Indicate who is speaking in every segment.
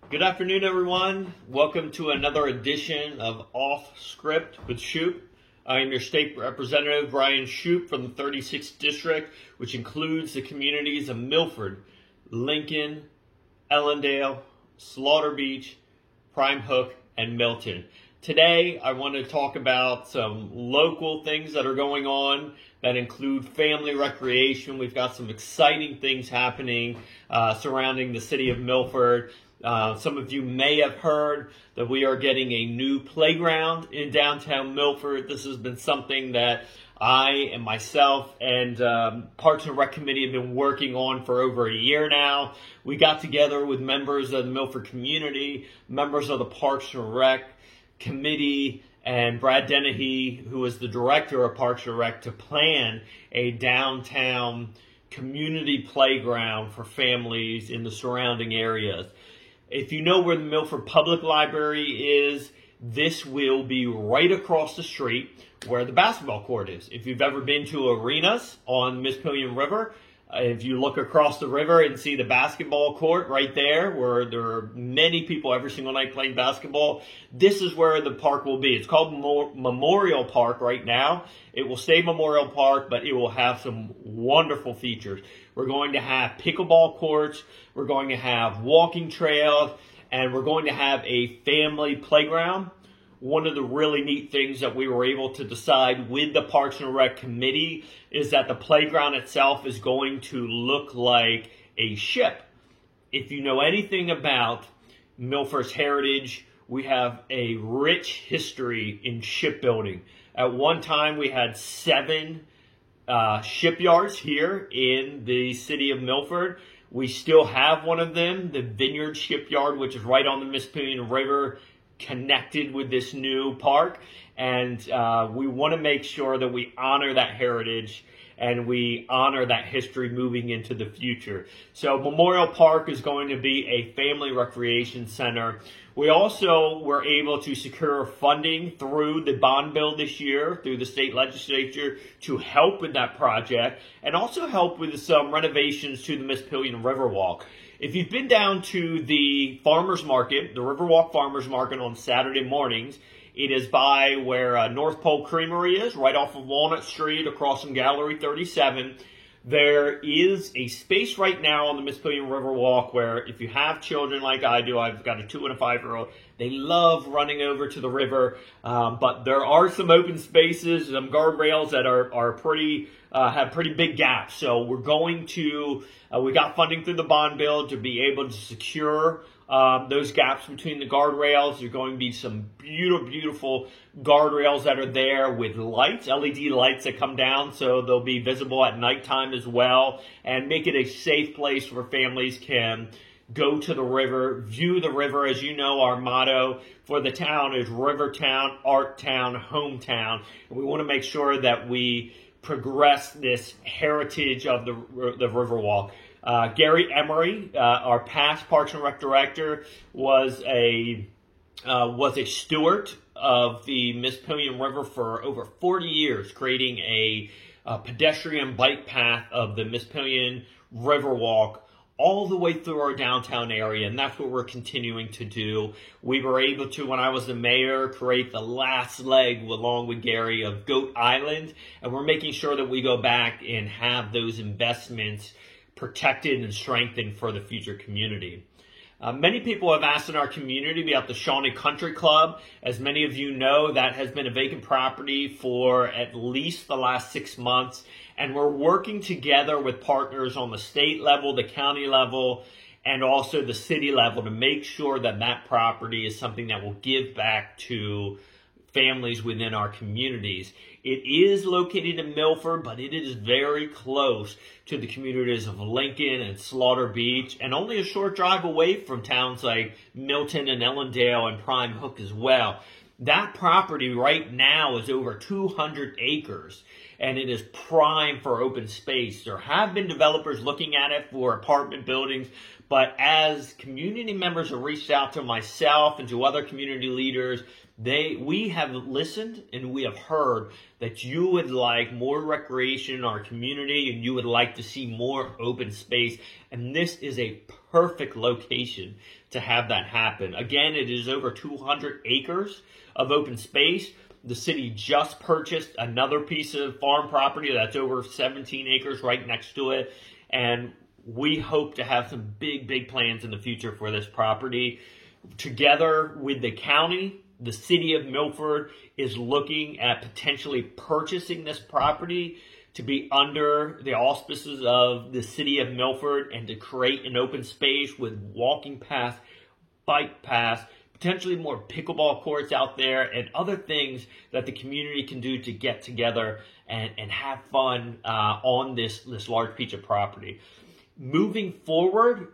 Speaker 1: Good afternoon, everyone. Welcome to another edition of Off Script with Shoup. I am your state representative, Brian Shoup, from the 36th District, which includes the communities of Milford, Lincoln, Ellendale, Slaughter Beach, Prime Hook, and Milton. Today, I want to talk about some local things that are going on that include family recreation. We've got some exciting things happening surrounding the city of Milford. Some of you may have heard that we are getting a new playground in downtown Milford. This has been something that I and myself and Parks and Rec Committee have been working on for over a year now. We got together with members of the Milford community, members of the Parks and Rec Committee, and Brad Dennehy, who is the director of Parks and Rec, to plan a downtown community playground for families in the surrounding areas. If you know where the Milford Public Library is, this will be right across the street where the basketball court is. If you've ever been to arenas on Mispillion River, if you look across the river and see the basketball court right there, where there are many people every single night playing basketball, this is where the park will be. It's called Memorial Park right now. It will stay Memorial Park, but it will have some wonderful features. We're going to have pickleball courts, we're going to have walking trails, and we're going to have a family playground. One of the really neat things that we were able to decide with the Parks and Rec Committee is that the playground itself is going to look like a ship. If you know anything about Milford's heritage, we have a rich history in shipbuilding. At one time, we had 7 shipyards here in the city of Milford. We still have one of them, the Vineyard Shipyard, which is right on the Mispillion River, connected with this new park, and we want to make sure that we honor that heritage and we honor that history moving into the future. So Memorial Park is going to be a family recreation center. We also were able to secure funding through the bond bill this year, through the state legislature, to help with that project and also help with some renovations to the Mispillion Riverwalk. If you've been down to the farmers market, the Riverwalk Farmers Market on Saturday mornings, it is by where North Pole Creamery is, right off of Walnut Street, across from Gallery 37. There is a space right now on the Mispillion Riverwalk where if you have children like I do, I've got a 2- and 5-year-old, they love running over to the river, but there are some open spaces, some guardrails that are pretty have pretty big gaps. So we're going to, we got funding through the bond bill to be able to secure those gaps between the guardrails. There's going to be some beautiful guardrails that are there with lights, LED lights that come down, so they'll be visible at nighttime as well, and make it a safe place where families can go to the river, view the river. As you know, our motto for the town is River Town, Art Town, Hometown. And we want to make sure that we progress this heritage of the Riverwalk. Gary Emery, our past Parks and Rec director, was a steward of the Mispillion River for over 40 years, creating a pedestrian bike path of the Mispillion Riverwalk all the way through our downtown area, and that's what we're continuing to do. We were able to, when I was the mayor, create the last leg along with Gary of Goat Island, and we're making sure that we go back and have those investments protected and strengthened for the future community. Many people have asked in our community about the Shawnee Country Club. As many of you know, that has been a vacant property for at least the last 6 months, and we're working together with partners on the state level, the county level, and also the city level to make sure that that property is something that will give back to families within our communities. It is located in Milford, but it is very close to the communities of Lincoln and Slaughter Beach, and only a short drive away from towns like Milton and Ellendale and Prime Hook as well. That property right now is over 200 acres, and it is prime for open space. There have been developers looking at it for apartment buildings, but as community members have reached out to myself and to other community leaders, we have listened and we have heard that you would like more recreation in our community and you would like to see more open space. And this is a perfect location to have that happen. Again, it is over 200 acres of open space. The city just purchased another piece of farm property that's over 17 acres right next to it. And we hope to have some big plans in the future for this property. Together with the county, the city of Milford is looking at potentially purchasing this property to be under the auspices of the city of Milford and to create an open space with walking paths, bike paths, potentially more pickleball courts out there and other things that the community can do to get together and have fun on this large piece of property. Moving forward,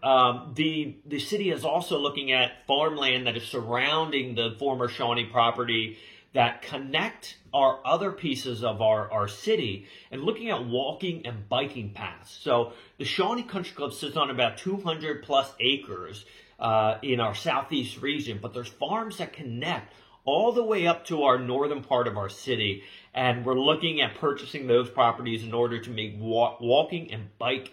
Speaker 1: the city is also looking at farmland that is surrounding the former Shawnee property that connect our other pieces of our city and looking at walking and biking paths. So the Shawnee Country Club sits on about 200 plus acres in our southeast region, but there's farms that connect all the way up to our northern part of our city. And we're looking at purchasing those properties in order to make walking and bike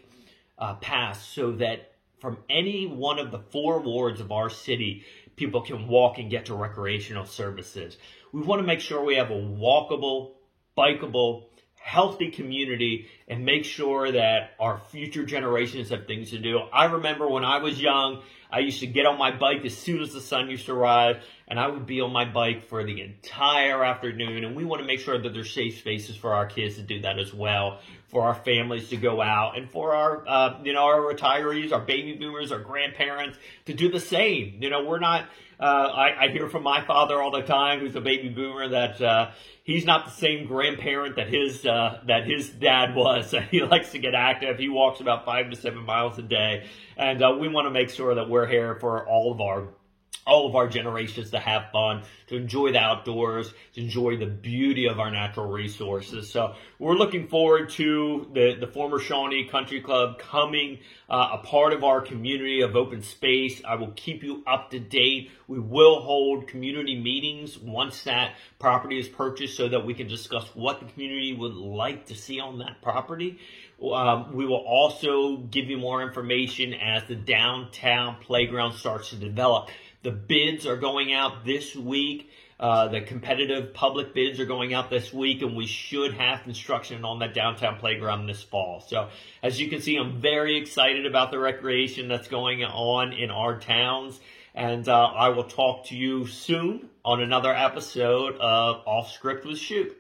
Speaker 1: paths so that from any one of the 4 wards of our city, people can walk and get to recreational services. We want to make sure we have a walkable, bikeable, healthy community and make sure that our future generations have things to do. I remember when I was young, I used to get on my bike as soon as the sun used to rise, and I would be on my bike for the entire afternoon. And we want to make sure that there's safe spaces for our kids to do that as well, for our families to go out, and for our, our retirees, our baby boomers, our grandparents to do the same. We're not. I hear from my father all the time, who's a baby boomer, that he's not the same grandparent that his dad was. He likes to get active. He walks about 5 to 7 miles a day, and we want to make sure that we're here for all of our generations to have fun, to enjoy the outdoors, to enjoy the beauty of our natural resources. So we're looking forward to the former Shawnee Country Club coming a part of our community of open space. I will keep you up to date. We will hold community meetings once that property is purchased so that we can discuss what the community would like to see on that property. We will also give you more information as the downtown playground starts to develop. The bids are going out this week. The competitive public bids are going out this week, and we should have construction on that downtown playground this fall. So as you can see, I'm very excited about the recreation that's going on in our towns. And I will talk to you soon on another episode of Off Script with Shoop.